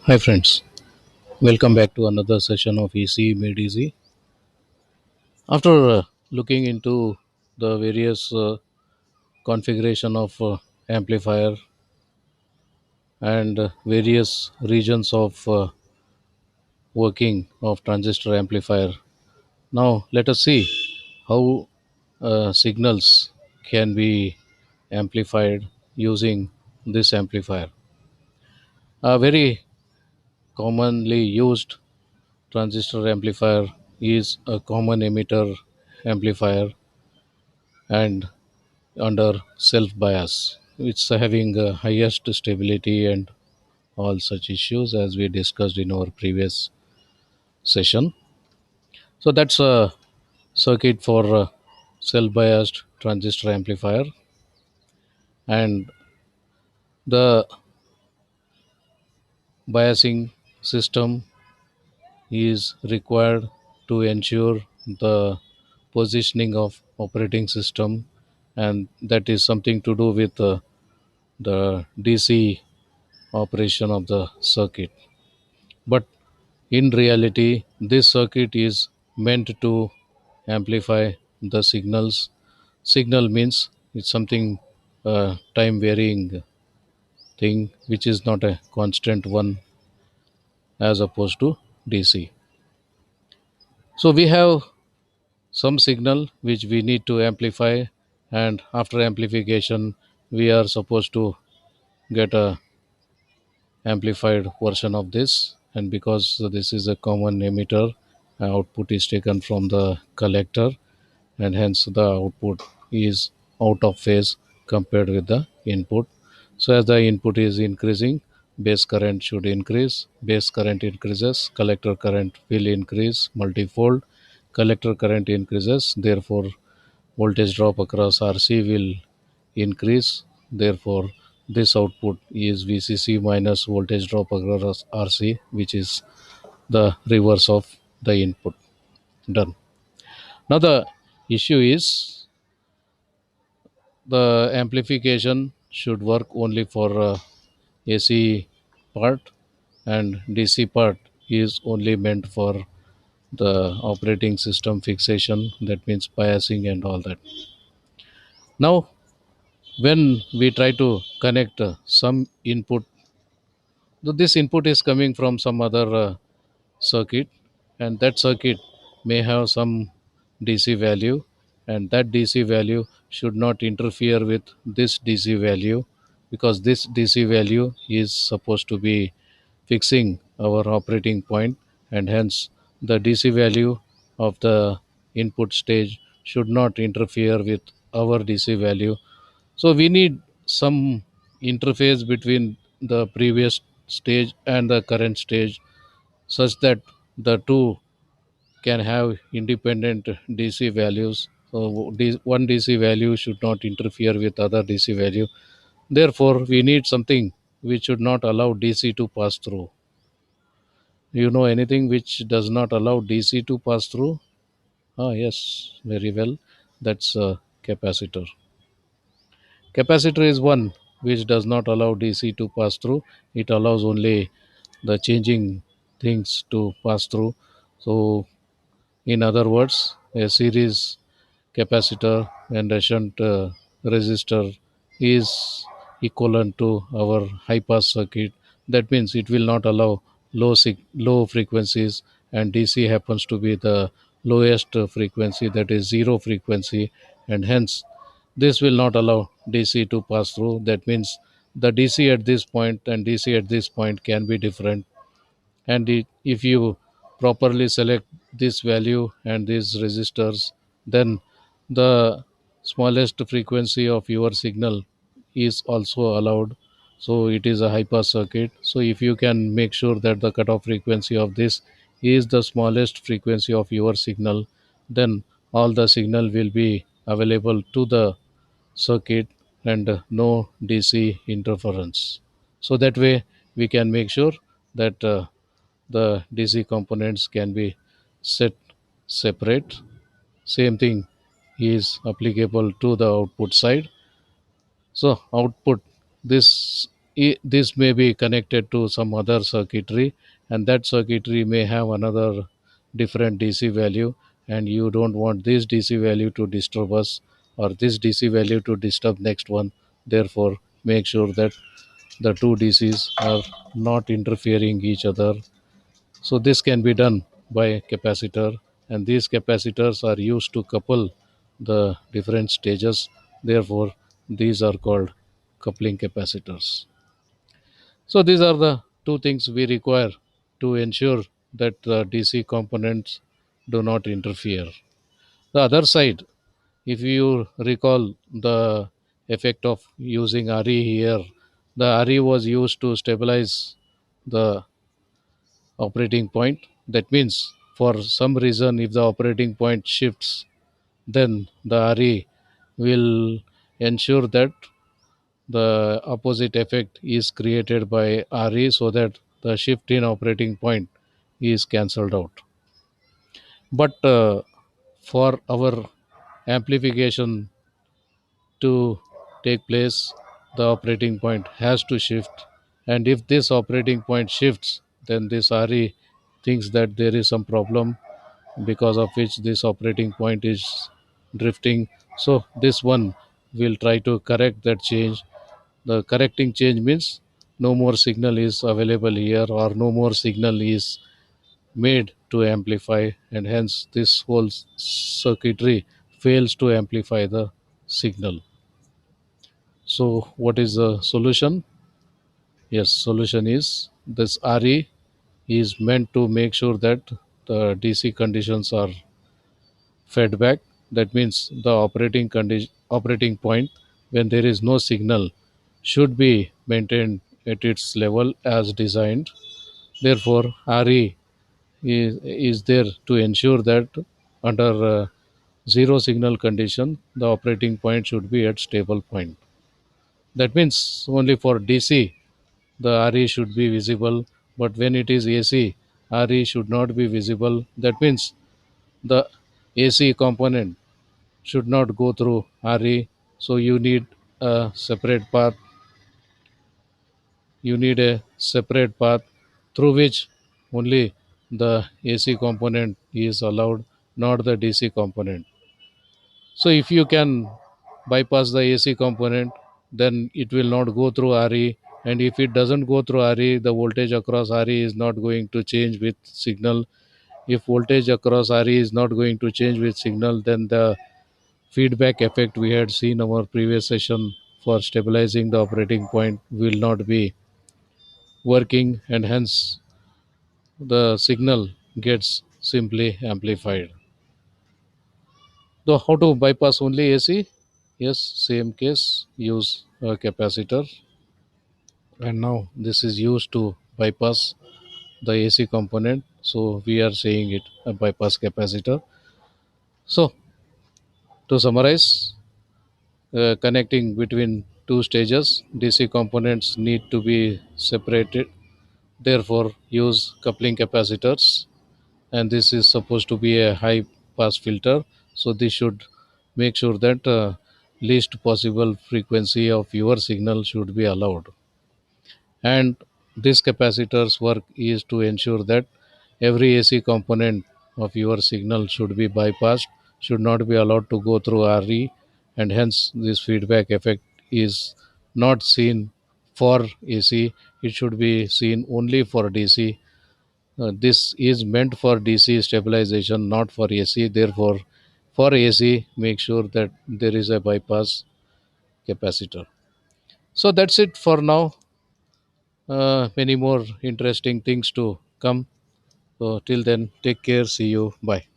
Hi friends, welcome back to another session of EC Made Easy. After looking into the various configuration of amplifier and various regions of working of transistor amplifier, now let us see how signals can be amplified using this amplifier. A very commonly used transistor amplifier is a common emitter amplifier and under self bias. It's having highest stability and all such issues as we discussed in our previous session. So that's a circuit for self biased transistor amplifier, and the biasing system is required to ensure the positioning of operating system, and that is something to do with the DC operation of the circuit. But in reality, this circuit is meant to amplify the signals. Signal means it's something time varying thing which is not a constant one as opposed to DC. So we have some signal which we need to amplify, and after amplification we are supposed to get a amplified version of this, and because this is a common emitter, output is taken from the collector, and hence the output is out of phase compared with the input. So as the input is increasing, base current should increase. Base current increases, collector current will increase multifold. Collector current increases, therefore voltage drop across RC will increase. Therefore, this output is VCC minus voltage drop across RC, which is the reverse of the input. Done. Now the issue is the amplification should work only for AC part, and DC part is only meant for the operating system fixation, that means biasing and all that. Now when we try to connect some input, this input is coming from some other circuit, and that circuit may have some DC value, and that DC value should not interfere with this DC value, because this DC value is supposed to be fixing our operating point, and hence the DC value of the input stage should not interfere with our DC value. So we need some interface between the previous stage and the current stage, such that the two can have independent DC values. So one DC value should not interfere with other DC value. Therefore, we need something which should not allow DC to pass through. You know anything which does not allow DC to pass through? Ah, yes, very well. That's a capacitor. Capacitor is one which does not allow DC to pass through. It allows only the changing things to pass through. So, in other words, a series capacitor and a shunt resistor is equivalent to our high pass circuit. That means it will not allow low frequencies, and DC happens to be the lowest frequency, that is zero frequency, and hence this will not allow DC to pass through. That means the DC at this point and DC at this point can be different, and if you properly select this value and these resistors, then the smallest frequency of your signal is also allowed. So it is a high pass circuit. So if you can make sure that the cutoff frequency of this is the smallest frequency of your signal, then all the signal will be available to the circuit, and no DC interference. So that way we can make sure that the DC components can be set separate. Same thing is applicable to the output side. So output, this this may be connected to some other circuitry, and that circuitry may have another different DC value, and you don't want this DC value to disturb us or this DC value to disturb next one. Therefore, make sure that the two DCs are not interfering each other. So this can be done by a capacitor, and these capacitors are used to couple the different stages. Therefore, these are called coupling capacitors. So these are the two things we require to ensure that the DC components do not interfere. The other side, if you recall the effect of using RE here, the RE was used to stabilize the operating point. That means for some reason, if the operating point shifts, then the RE will ensure that the opposite effect is created by RE so that the shift in operating point is cancelled out. But for our amplification to take place, the operating point has to shift. And if this operating point shifts, then this RE thinks that there is some problem because of which this operating point is drifting. So this one will try to correct that change. The correcting change means no more signal is available here or no more signal is made to amplify, and hence this whole circuitry fails to amplify the signal. So what is the solution? Yes, solution is this RE is meant to make sure that the DC conditions are fed back. That means the operating point when there is no signal should be maintained at its level as designed. Therefore, RE is there to ensure that under zero signal condition, the operating point should be at stable point. That means only for DC, the RE should be visible, but when it is AC, RE should not be visible. That means the AC component should not go through RE. So you need a separate path through which only the AC component is allowed, not the DC component. So if you can bypass the AC component, then it will not go through RE. And if it doesn't go through RE, the voltage across RE is not going to change with signal. If voltage across RE is not going to change with signal, then the feedback effect we had seen our previous session for stabilizing the operating point will not be working, and hence the signal gets simply amplified. So how to bypass only AC? Yes, same case, use a capacitor, and now this is used to bypass the AC component. So we are saying it a bypass capacitor. So to summarize, connecting between two stages, DC components need to be separated. Therefore, use coupling capacitors, and this is supposed to be a high pass filter. So this should make sure that least possible frequency of your signal should be allowed. And this capacitor's work is to ensure that every AC component of your signal should be bypassed, should not be allowed to go through RE, and hence this feedback effect is not seen for AC, it should be seen only for DC. This is meant for DC stabilization, not for AC. Therefore, for AC, make sure that there is a bypass capacitor. So that's it for now. Many more interesting things to come. So till then, take care. See you. Bye.